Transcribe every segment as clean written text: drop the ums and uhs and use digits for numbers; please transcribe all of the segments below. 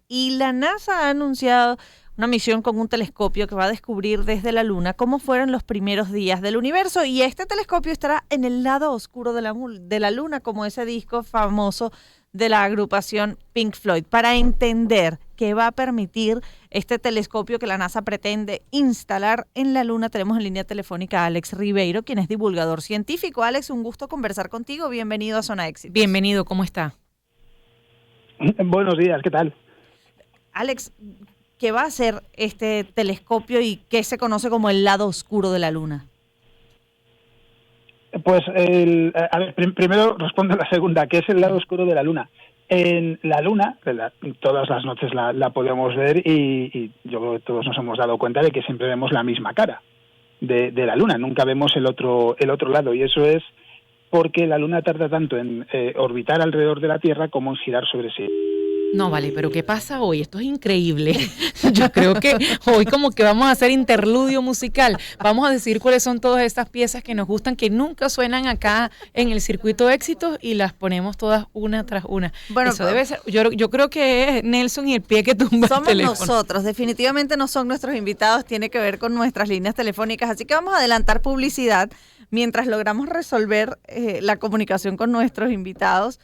Y la NASA ha anunciado una misión con un telescopio que va a descubrir desde la Luna cómo fueron los primeros días del universo. Y este telescopio estará en el lado oscuro de la Luna, como ese disco famoso de la agrupación Pink Floyd, para entender qué va a permitir este telescopio que la NASA pretende instalar en la Luna. Tenemos en línea telefónica a Alex Ribeiro, quien es divulgador científico. Alex, un gusto conversar contigo. Bienvenido a Zona Éxitos. Bienvenido, ¿cómo está? Buenos días, ¿qué tal? Alex, ¿qué va a hacer este telescopio y qué se conoce como el lado oscuro de la Luna? Pues, primero respondo a la segunda, ¿qué es el lado oscuro de la Luna? En la Luna, todas las noches la podemos ver y yo creo que todos nos hemos dado cuenta de que siempre vemos la misma cara de la Luna, nunca vemos el otro lado, y eso es porque la Luna tarda tanto en orbitar alrededor de la Tierra como en girar sobre sí. No, vale, pero ¿qué pasa hoy? Esto es increíble. Yo creo que hoy como que vamos a hacer interludio musical. Vamos a decir cuáles son todas estas piezas que nos gustan, que nunca suenan acá en el Circuito de Éxitos, y las ponemos todas una tras una. Bueno, eso debe ser, yo creo que es Nelson y el pie que tumba el teléfono. Somos nosotros, definitivamente no son nuestros invitados, tiene que ver con nuestras líneas telefónicas, así que vamos a adelantar publicidad mientras logramos resolver la comunicación con nuestros invitados.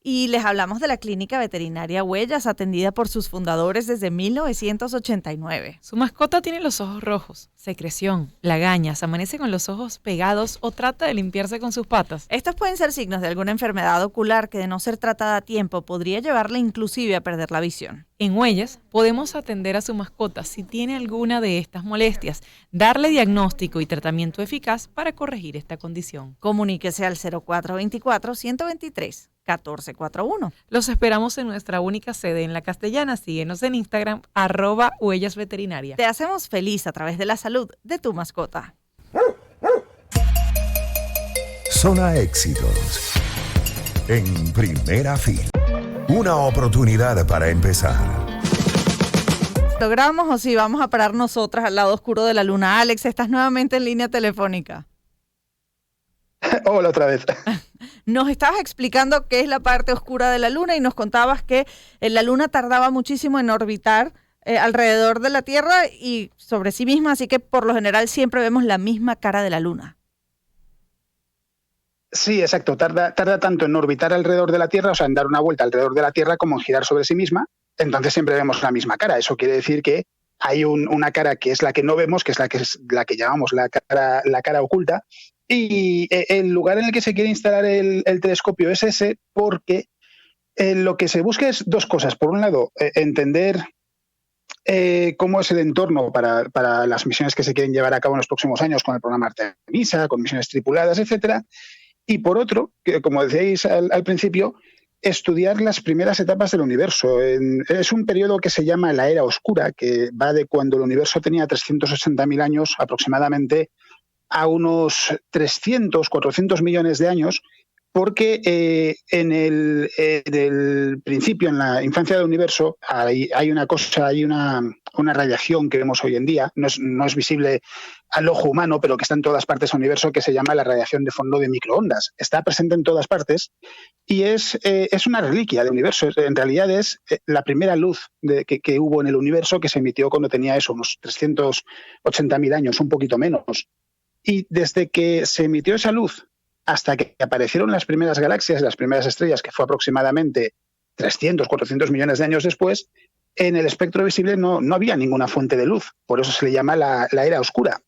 Y les hablamos de la Clínica Veterinaria Huellas, atendida por sus fundadores desde 1989. Su mascota tiene los ojos rojos, secreción, lagañas, amanece con los ojos pegados o trata de limpiarse con sus patas. Estos pueden ser signos de alguna enfermedad ocular que, de no ser tratada a tiempo, podría llevarle inclusive a perder la visión. En Huellas podemos atender a su mascota si tiene alguna de estas molestias, darle diagnóstico y tratamiento eficaz para corregir esta condición. Comuníquese al 0424-123-1441. Los esperamos en nuestra única sede en La Castellana. Síguenos en Instagram, @Huellas Veterinaria. Te hacemos feliz a través de la salud de tu mascota. Zona Éxitos. En primera fila. Una oportunidad para empezar. ¿Logramos o si vamos a parar nosotras al lado oscuro de la Luna? Alex, estás nuevamente en línea telefónica. Hola otra vez. Nos estabas explicando qué es la parte oscura de la Luna y nos contabas que la Luna tardaba muchísimo en orbitar alrededor de la Tierra y sobre sí misma, así que por lo general siempre vemos la misma cara de la Luna. Sí, exacto. Tarda tanto en orbitar alrededor de la Tierra, o sea, en dar una vuelta alrededor de la Tierra, como en girar sobre sí misma. Entonces siempre vemos la misma cara. Eso quiere decir que hay una cara que es la que no vemos, que es la que llamamos la cara oculta. Y el lugar en el que se quiere instalar el telescopio es ese, porque lo que se busca es dos cosas. Por un lado, entender cómo es el entorno para las misiones que se quieren llevar a cabo en los próximos años con el programa Artemisa, con misiones tripuladas, etcétera. Y por otro, que como decíais al principio, estudiar las primeras etapas del universo. Es un periodo que se llama la Era Oscura, que va de cuando el universo tenía 360.000 años aproximadamente a unos 300, 400 millones de años, porque en el principio, en la infancia del universo, hay una radiación que vemos hoy en día, no es visible al ojo humano, pero que está en todas partes del universo, que se llama la radiación de fondo de microondas. Está presente en todas partes y es una reliquia del universo. En realidad es la primera luz que hubo en el universo, que se emitió cuando tenía unos 380.000 años, un poquito menos. Y desde que se emitió esa luz hasta que aparecieron las primeras galaxias, las primeras estrellas, que fue aproximadamente 300, 400 millones de años después, en el espectro visible no había ninguna fuente de luz. Por eso se le llama la Era Oscura.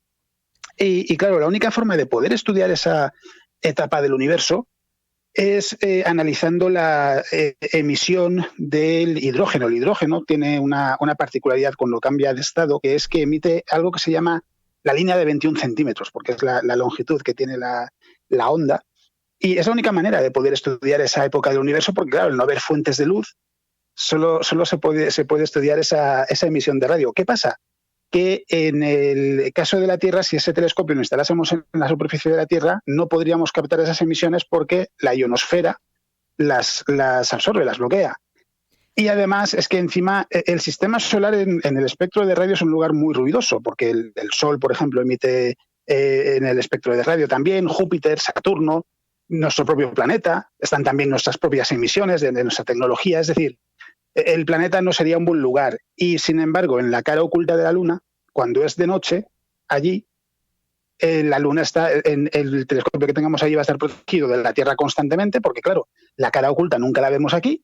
Y claro, la única forma de poder estudiar esa etapa del universo es analizando la emisión del hidrógeno. El hidrógeno tiene una particularidad cuando cambia de estado, que es que emite algo que se llama la línea de 21 centímetros, porque es la longitud que tiene la onda. Y es la única manera de poder estudiar esa época del universo, porque claro, al no haber fuentes de luz, solo se puede estudiar esa emisión de radio. ¿Qué pasa? Que en el caso de la Tierra, si ese telescopio lo instalásemos en la superficie de la Tierra, no podríamos captar esas emisiones porque la ionosfera las absorbe, las bloquea. Y además es que encima el sistema solar en el espectro de radio es un lugar muy ruidoso, porque el Sol, por ejemplo, emite en el espectro de radio también, Júpiter, Saturno, nuestro propio planeta, están también nuestras propias emisiones de nuestra tecnología. Es decir, el planeta no sería un buen lugar. Y sin embargo, en la cara oculta de la Luna, cuando es de noche, allí la Luna está, en el telescopio que tengamos allí va a estar protegido de la Tierra constantemente, porque claro, la cara oculta nunca la vemos aquí,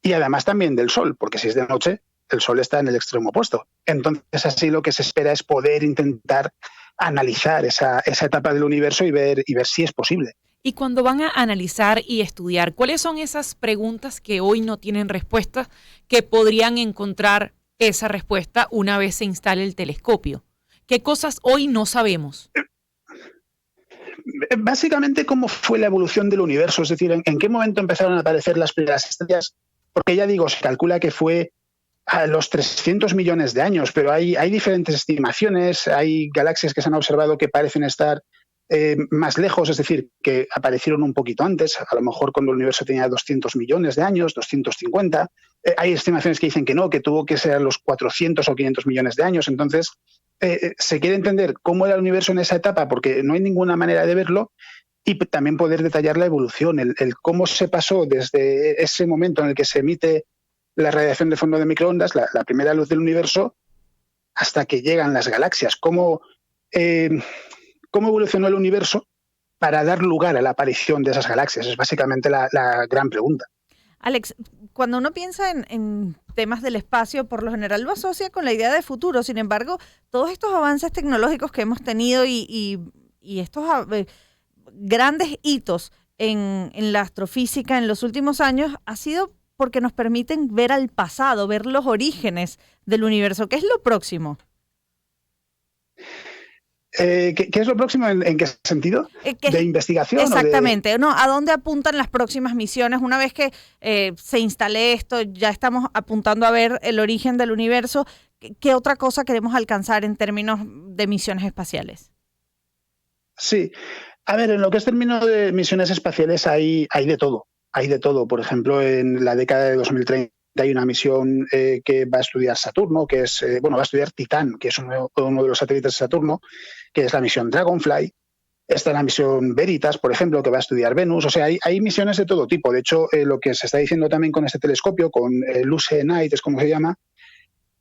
y además también del Sol, porque si es de noche, el Sol está en el extremo opuesto. Entonces, así lo que se espera es poder intentar analizar esa etapa del universo y ver si es posible. Y cuando van a analizar y estudiar, ¿cuáles son esas preguntas que hoy no tienen respuesta que podrían encontrar esa respuesta una vez se instale el telescopio? ¿Qué cosas hoy no sabemos? Básicamente, ¿cómo fue la evolución del universo? Es decir, ¿en qué momento empezaron a aparecer las primeras estrellas? Porque ya digo, se calcula que fue a los 300 millones de años, pero hay diferentes estimaciones, hay galaxias que se han observado que parecen estar más lejos, es decir, que aparecieron un poquito antes, a lo mejor cuando el universo tenía 200 millones de años, 250. Hay estimaciones que dicen que no, que tuvo que ser a los 400 o 500 millones de años. Entonces, se quiere entender cómo era el universo en esa etapa, porque no hay ninguna manera de verlo, y también poder detallar la evolución, el cómo se pasó desde ese momento en el que se emite la radiación de fondo de microondas, la primera luz del universo, hasta que llegan las galaxias. ¿Cómo evolucionó el universo para dar lugar a la aparición de esas galaxias? Es básicamente la gran pregunta. Alex, cuando uno piensa en temas del espacio, por lo general lo asocia con la idea de futuro. Sin embargo, todos estos avances tecnológicos que hemos tenido y estos grandes hitos en la astrofísica en los últimos años ha sido porque nos permiten ver al pasado, ver los orígenes del universo. ¿Qué es lo próximo? ¿Qué es lo próximo? ¿En qué sentido? ¿De investigación? Exactamente. ¿No? ¿A dónde apuntan las próximas misiones? Una vez que se instale esto, ya estamos apuntando a ver el origen del universo. ¿Qué otra cosa queremos alcanzar en términos de misiones espaciales? Sí. A ver, en lo que es términos de misiones espaciales hay de todo. Hay de todo. Por ejemplo, en la década de 2030 hay una misión que va a estudiar Saturno, que es, va a estudiar Titán, que es uno de los satélites de Saturno, que es la misión Dragonfly. Está la misión Veritas, por ejemplo, que va a estudiar Venus. O sea, hay misiones de todo tipo. De hecho, lo que se está diciendo también con este telescopio, con Luce Night, es como se llama,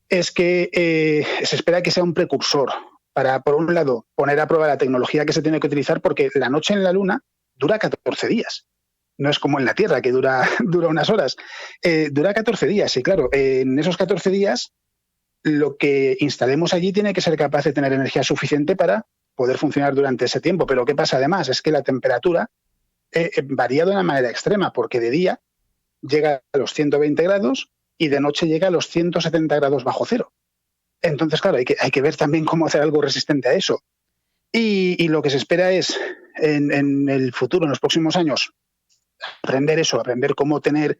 es que se espera que sea un precursor para, por un lado, poner a prueba la tecnología que se tiene que utilizar, porque la noche en la Luna dura 14 días. No es como en la Tierra, que dura unas horas. Dura 14 días y claro, en esos 14 días lo que instalemos allí tiene que ser capaz de tener energía suficiente para poder funcionar durante ese tiempo. Pero ¿qué pasa además? Es que la temperatura varía de una manera extrema, porque de día llega a los 120 grados y de noche llega a los 170 grados bajo cero. Entonces, claro, hay que ver también cómo hacer algo resistente a eso. Y lo que se espera es, en el futuro, en los próximos años, aprender cómo tener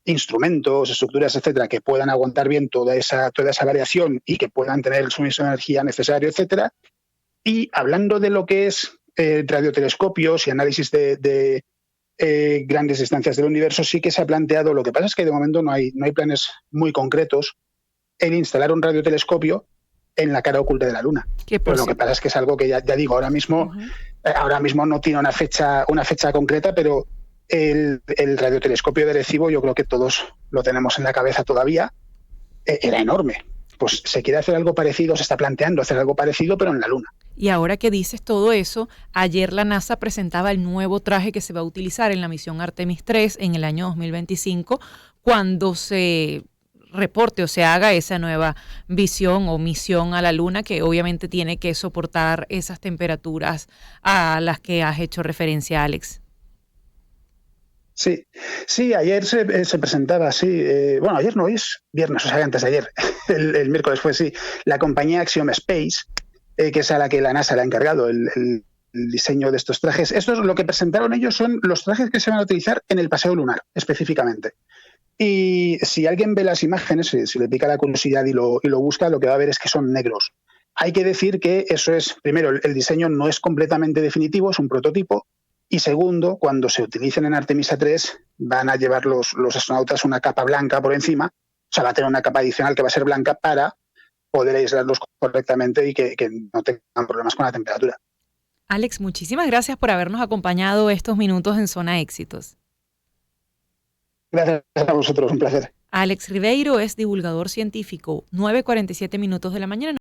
instrumentos, estructuras, etcétera, que puedan aguantar bien toda esa variación y que puedan tener el suministro de energía necesario, etcétera. Y hablando de lo que es radiotelescopios y análisis de grandes distancias del universo, sí que se ha planteado. Lo que pasa es que de momento no hay planes muy concretos en instalar un radiotelescopio en la cara oculta de la Luna. Pero lo que pasa es que es algo que ya digo, ahora mismo no tiene una fecha concreta, pero el radiotelescopio de Arecibo, yo creo que todos lo tenemos en la cabeza todavía, era enorme. Pues se quiere hacer algo parecido, se está planteando hacer algo parecido, pero en la Luna. Y ahora que dices todo eso, ayer la NASA presentaba el nuevo traje que se va a utilizar en la misión Artemis 3 en el año 2025, cuando se reporte o se haga esa nueva visión o misión a la Luna, que obviamente tiene que soportar esas temperaturas a las que has hecho referencia, Alex. Sí, ayer se presentaba, bueno, ayer no, es viernes, o sea, antes de ayer, el miércoles fue, la compañía Axiom Space, que es a la que la NASA le ha encargado el diseño de estos trajes. Esto es lo que presentaron ellos, son los trajes que se van a utilizar en el paseo lunar, específicamente. Y si alguien ve las imágenes, si le pica la curiosidad y lo busca, lo que va a ver es que son negros. Hay que decir que eso es, primero, el diseño no es completamente definitivo, es un prototipo. Y segundo, cuando se utilicen en Artemisa 3, van a llevar los astronautas una capa blanca por encima. O sea, va a tener una capa adicional que va a ser blanca para poder aislarlos correctamente y que no tengan problemas con la temperatura. Alex, muchísimas gracias por habernos acompañado estos minutos en Zona Éxitos. Gracias a vosotros, un placer. Alex Ribeiro es divulgador científico. 9:47 minutos de la mañana.